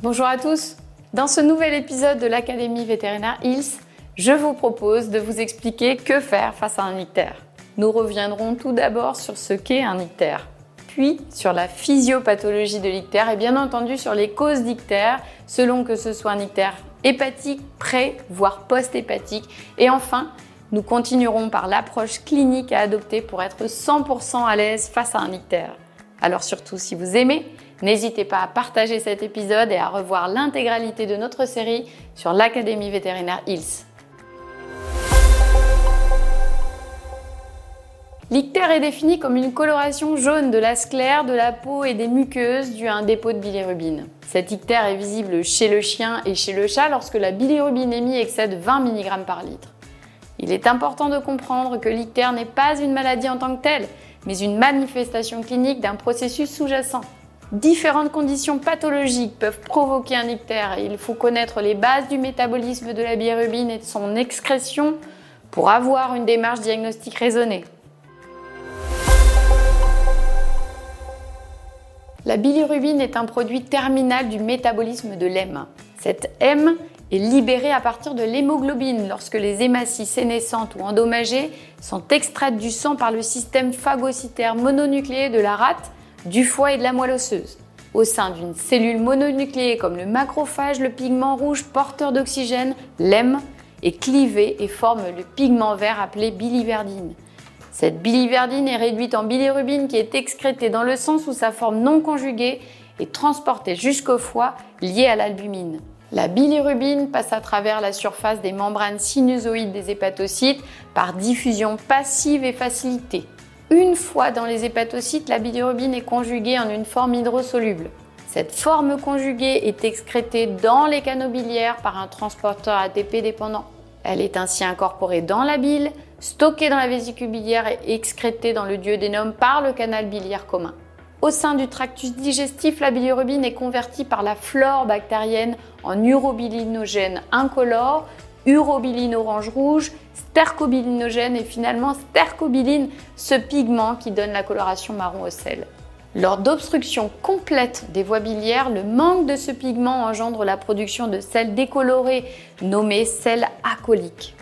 Bonjour à tous. Dans ce nouvel épisode de l'Académie vétérinaire Hills, je vous propose de vous expliquer que faire face à un ictère. Nous reviendrons tout d'abord sur ce qu'est un ictère, puis sur la physiopathologie de l'ictère et bien entendu sur les causes d'ictère, selon que ce soit un ictère hépatique, pré, voire post-hépatique. Et enfin, nous continuerons par l'approche clinique à adopter pour être 100% à l'aise face à un ictère. Alors surtout, si vous aimez, n'hésitez pas à partager cet épisode et à revoir l'intégralité de notre série sur l'Académie vétérinaire Hills. L'ictère est défini comme une coloration jaune de la sclère, de la peau et des muqueuses due à un dépôt de bilirubine. Cet ictère est visible chez le chien et chez le chat lorsque la bilirubinémie excède 20 mg par litre. Il est important de comprendre que l'ictère n'est pas une maladie en tant que telle, mais une manifestation clinique d'un processus sous-jacent. Différentes conditions pathologiques peuvent provoquer un ictère et il faut connaître les bases du métabolisme de la bilirubine et de son excrétion pour avoir une démarche diagnostique raisonnée. La bilirubine est un produit terminal du métabolisme de l'hème. Cette hème est libérée à partir de l'hémoglobine lorsque les hématies sénescentes ou endommagées sont extraites du sang par le système phagocytaire mononucléé de la rate, du foie et de la moelle osseuse. Au sein d'une cellule mononucléée comme le macrophage, le pigment rouge porteur d'oxygène, l'hème, est clivé et forme le pigment vert appelé biliverdine. Cette biliverdine est réduite en bilirubine qui est excrétée dans le sang sous sa forme non conjuguée et transportée jusqu'au foie liée à l'albumine. La bilirubine passe à travers la surface des membranes sinusoïdes des hépatocytes par diffusion passive et facilitée. Une fois dans les hépatocytes, la bilirubine est conjuguée en une forme hydrosoluble. Cette forme conjuguée est excrétée dans les canaux biliaires par un transporteur ATP dépendant. Elle est ainsi incorporée dans la bile, stockée dans la vésicule biliaire et excrétée dans le duodénum par le canal biliaire commun. Au sein du tractus digestif, la bilirubine est convertie par la flore bactérienne en urobilinogène incolore, urobiline orange-rouge, stercobilinogène et finalement stercobiline, ce pigment qui donne la coloration marron au sel. Lors d'obstruction complète des voies biliaires, le manque de ce pigment engendre la production de sels décolorés nommés sels acoliques.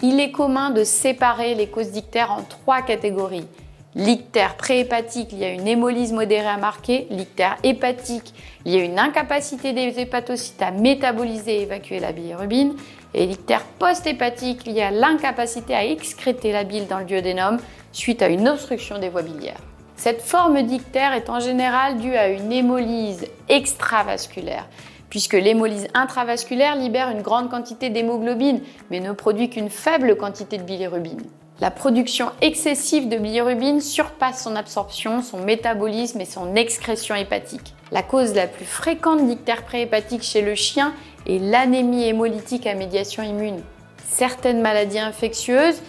Il est commun de séparer les causes d'ictère en 3 catégories. L'ictère préhépatique lié à une hémolyse modérée à marquer, l'ictère hépatique lié à une incapacité des hépatocytes à métaboliser et évacuer la bilirubine, et l'ictère post-hépatique lié à l'incapacité à excréter la bile dans le duodénum suite à une obstruction des voies biliaires. Cette forme d'ictère est en général due à une hémolyse extravasculaire, puisque l'hémolyse intravasculaire libère une grande quantité d'hémoglobine, mais ne produit qu'une faible quantité de bilirubine. La production excessive de bilirubine surpasse son absorption, son métabolisme et son excrétion hépatique. La cause la plus fréquente d'ictère préhépatique chez le chien est l'anémie hémolytique à médiation immune. Certaines maladies infectieuses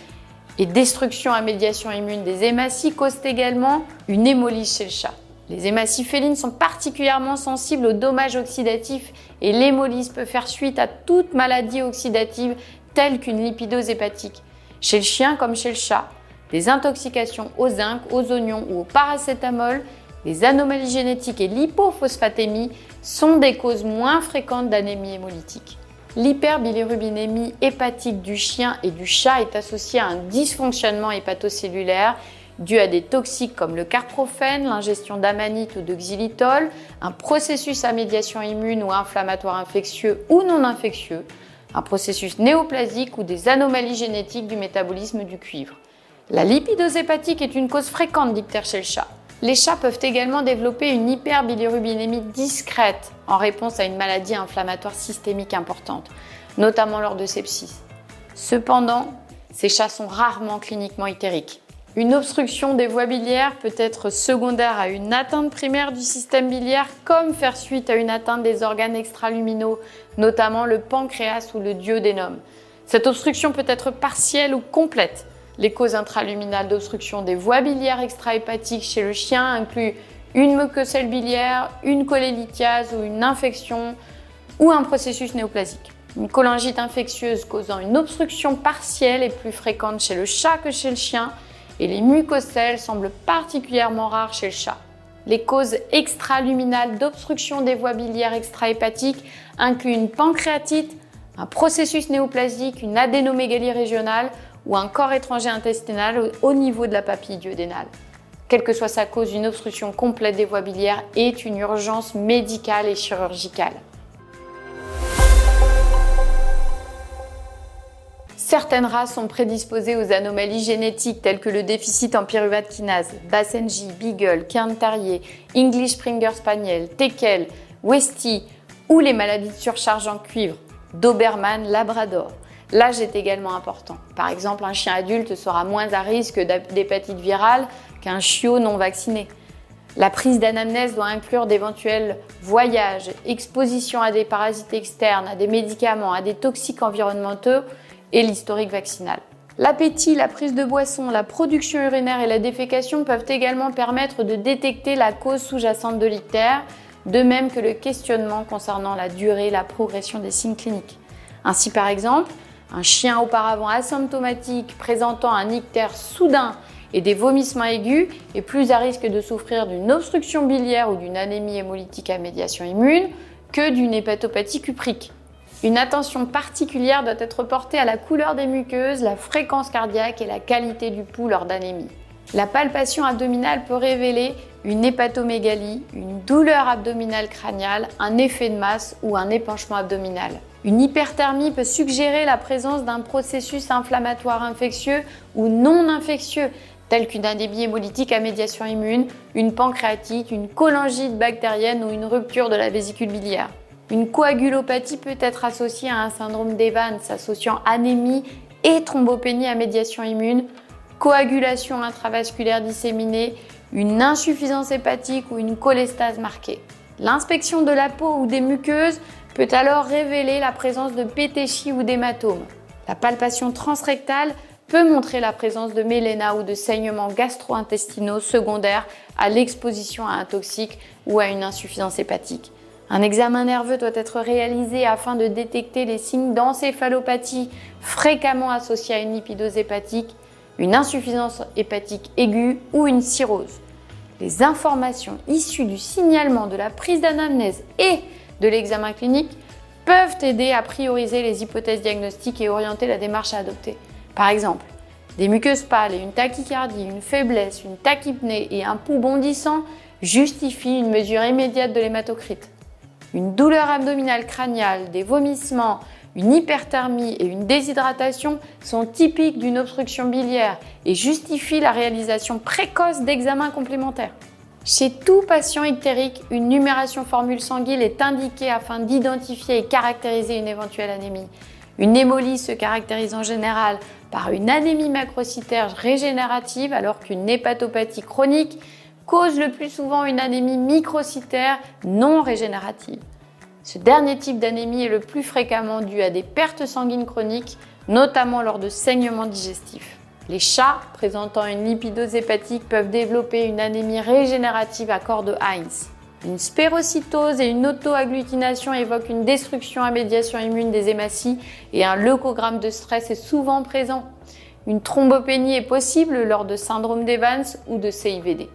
et destruction à médiation immune des hématies causent également une hémolyse chez le chat. Les hématies félines sont particulièrement sensibles aux dommages oxydatifs et l'hémolyse peut faire suite à toute maladie oxydative telle qu'une lipidose hépatique. Chez le chien comme chez le chat, des intoxications au zinc, aux oignons ou au paracétamol, les anomalies génétiques et l'hypophosphatémie sont des causes moins fréquentes d'anémie hémolytique. L'hyperbilirubinémie hépatique du chien et du chat est associée à un dysfonctionnement hépatocellulaire dû à des toxiques comme le carprophène, l'ingestion d'amanite ou de xylitol, un processus à médiation immune ou inflammatoire infectieux ou non infectieux, un processus néoplasique ou des anomalies génétiques du métabolisme du cuivre. La lipidose hépatique est une cause fréquente d'ictère chez le chat. Les chats peuvent également développer une hyperbilirubinémie discrète en réponse à une maladie inflammatoire systémique importante, notamment lors de sepsis. Cependant, ces chats sont rarement cliniquement ictériques. Une obstruction des voies biliaires peut être secondaire à une atteinte primaire du système biliaire, comme faire suite à une atteinte des organes extraluminaux, notamment le pancréas ou le duodénum. Cette obstruction peut être partielle ou complète. Les causes intraluminales d'obstruction des voies biliaires extrahépatiques chez le chien incluent une mucoselle biliaire, une cholélithiase ou une infection ou un processus néoplasique. Une cholangite infectieuse causant une obstruction partielle est plus fréquente chez le chat que chez le chien et les mucocèles semblent particulièrement rares chez le chat. Les causes extraluminales d'obstruction des voies biliaires extrahépatiques incluent une pancréatite, un processus néoplasique, une adénomégalie régionale ou un corps étranger intestinal au niveau de la papille duodénale. Quelle que soit sa cause, une obstruction complète des voies biliaires est une urgence médicale et chirurgicale. Certaines races sont prédisposées aux anomalies génétiques telles que le déficit en pyruvate kinase, Basenji, Beagle, Cairn Terrier, English Springer Spaniel, Teckel, Westie ou les maladies de surcharge en cuivre, Doberman, Labrador. L'âge est également important. Par exemple, un chien adulte sera moins à risque d'hépatite virale qu'un chiot non vacciné. La prise d'anamnèse doit inclure d'éventuels voyages, exposition à des parasites externes, à des médicaments, à des toxiques environnementaux et l'historique vaccinal. L'appétit, la prise de boisson, la production urinaire et la défécation peuvent également permettre de détecter la cause sous-jacente de l'ictère, de même que le questionnement concernant la durée et la progression des signes cliniques. Ainsi, par exemple, un chien auparavant asymptomatique présentant un ictère soudain et des vomissements aigus est plus à risque de souffrir d'une obstruction biliaire ou d'une anémie hémolytique à médiation immune que d'une hépatopathie cuprique. Une attention particulière doit être portée à la couleur des muqueuses, la fréquence cardiaque et la qualité du pouls lors d'anémie. La palpation abdominale peut révéler une hépatomégalie, une douleur abdominale crâniale, un effet de masse ou un épanchement abdominal. Une hyperthermie peut suggérer la présence d'un processus inflammatoire infectieux ou non infectieux, tel qu'une anémie hémolytique à médiation immune, une pancréatite, une cholangite bactérienne ou une rupture de la vésicule biliaire. Une coagulopathie peut être associée à un syndrome d'Evans associant anémie et thrombopénie à médiation immune, coagulation intravasculaire disséminée, une insuffisance hépatique ou une cholestase marquée. L'inspection de la peau ou des muqueuses peut alors révéler la présence de pétéchies ou d'hématomes. La palpation transrectale peut montrer la présence de méléna ou de saignements gastro-intestinaux secondaires à l'exposition à un toxique ou à une insuffisance hépatique. Un examen nerveux doit être réalisé afin de détecter les signes d'encéphalopathie fréquemment associés à une lipidose hépatique, une insuffisance hépatique aiguë ou une cirrhose. Les informations issues du signalement de la prise d'anamnèse et de l'examen clinique peuvent aider à prioriser les hypothèses diagnostiques et orienter la démarche à adopter. Par exemple, des muqueuses pâles et une tachycardie, une faiblesse, une tachypnée et un pouls bondissant justifient une mesure immédiate de l'hématocrite. Une douleur abdominale crâniale, des vomissements, une hyperthermie et une déshydratation sont typiques d'une obstruction biliaire et justifient la réalisation précoce d'examens complémentaires. Chez tout patient ictérique, une numération formule sanguine est indiquée afin d'identifier et caractériser une éventuelle anémie. Une hémolyse se caractérise en général par une anémie macrocytaire régénérative alors qu'une hépatopathie chronique cause le plus souvent une anémie microcytaire non régénérative. Ce dernier type d'anémie est le plus fréquemment dû à des pertes sanguines chroniques, notamment lors de saignements digestifs. Les chats présentant une lipidose hépatique peuvent développer une anémie régénérative à corps de Heinz. Une spérocytose et une auto-agglutination évoquent une destruction à médiation immune des hématies et un leucogramme de stress est souvent présent. Une thrombopénie est possible lors de syndrome d'Evans ou de CIVD.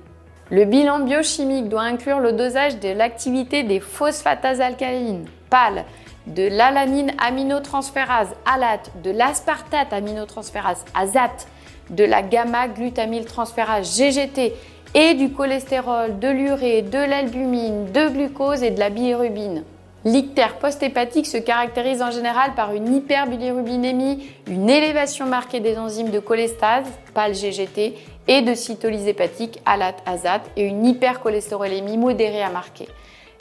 Le bilan biochimique doit inclure le dosage de l'activité des phosphatases alcalines, PAL, de l'alanine aminotransférase, ALAT, de l'aspartate aminotransférase, AZAT, de la gamma-glutamyltransférase, GGT, et du cholestérol, de l'urée, de l'albumine, de glucose et de la bilirubine. L'ictère post-hépatique se caractérise en général par une hyperbilirubinémie, une élévation marquée des enzymes de cholestase, PAL-GGT, et de cytolyse hépatique, ALAT-AZAT, et une hypercholestérolémie modérée à marquer.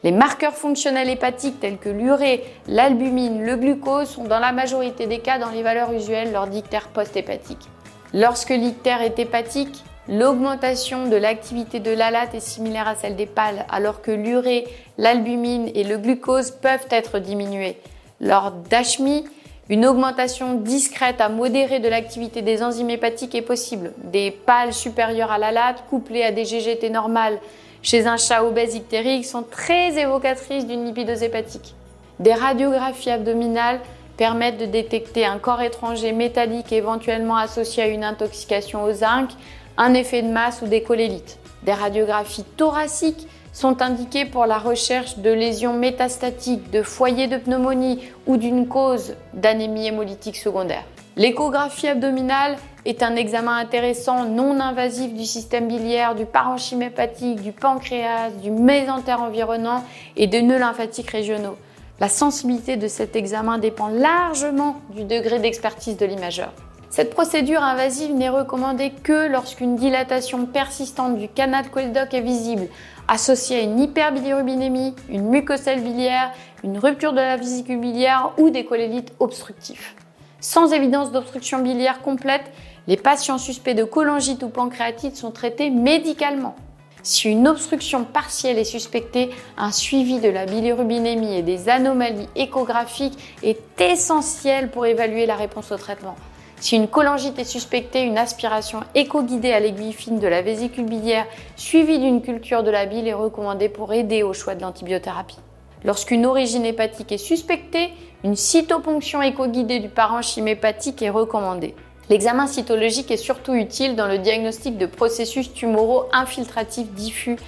Les marqueurs fonctionnels hépatiques tels que l'urée, l'albumine, le glucose sont dans la majorité des cas dans les valeurs usuelles lors d'ictère post-hépatique. Lorsque l'ictère est hépatique, l'augmentation de l'activité de l'ALAT est similaire à celle des PAL, alors que l'urée, l'albumine et le glucose peuvent être diminués. Lors d'HMI, une augmentation discrète à modérée de l'activité des enzymes hépatiques est possible. Des PAL supérieurs à l'ALAT couplés à des GGT normales chez un chat obèse ictérique sont très évocatrices d'une lipidose hépatique. Des radiographies abdominales permettent de détecter un corps étranger métallique éventuellement associé à une intoxication au zinc, un effet de masse ou des cholélites. Des radiographies thoraciques sont indiquées pour la recherche de lésions métastatiques, de foyers de pneumonie ou d'une cause d'anémie hémolytique secondaire. L'échographie abdominale est un examen intéressant non invasif du système biliaire, du parenchyme hépatique, du pancréas, du mésentère environnant et de nœuds lymphatiques régionaux. La sensibilité de cet examen dépend largement du degré d'expertise de l'imageur. Cette procédure invasive n'est recommandée que lorsqu'une dilatation persistante du canal cholédoque est visible, associée à une hyperbilirubinémie, une mucoselle biliaire, une rupture de la vésicule biliaire ou des cholélytes obstructifs. Sans évidence d'obstruction biliaire complète, les patients suspects de cholangite ou pancréatite sont traités médicalement. Si une obstruction partielle est suspectée, un suivi de la bilirubinémie et des anomalies échographiques est essentiel pour évaluer la réponse au traitement. Si une cholangite est suspectée, une aspiration écho-guidée à l'aiguille fine de la vésicule biliaire suivie d'une culture de la bile est recommandée pour aider au choix de l'antibiothérapie. Lorsqu'une origine hépatique est suspectée, une cytoponction écho-guidée du parenchyme hépatique est recommandée. L'examen cytologique est surtout utile dans le diagnostic de processus tumoraux infiltratifs diffus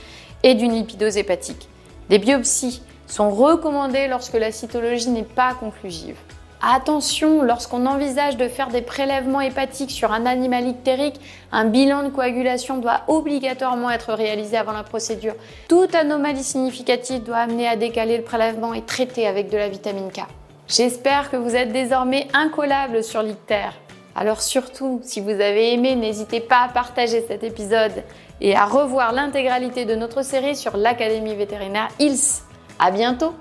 et d'une lipidose hépatique. Des biopsies sont recommandées lorsque la cytologie n'est pas conclusive. Attention, lorsqu'on envisage de faire des prélèvements hépatiques sur un animal ictérique, un bilan de coagulation doit obligatoirement être réalisé avant la procédure. Toute anomalie significative doit amener à décaler le prélèvement et traiter avec de la vitamine K. J'espère que vous êtes désormais incollables sur l'ictère. Alors surtout, si vous avez aimé, n'hésitez pas à partager cet épisode et à revoir l'intégralité de notre série sur l'Académie vétérinaire ILS. À bientôt!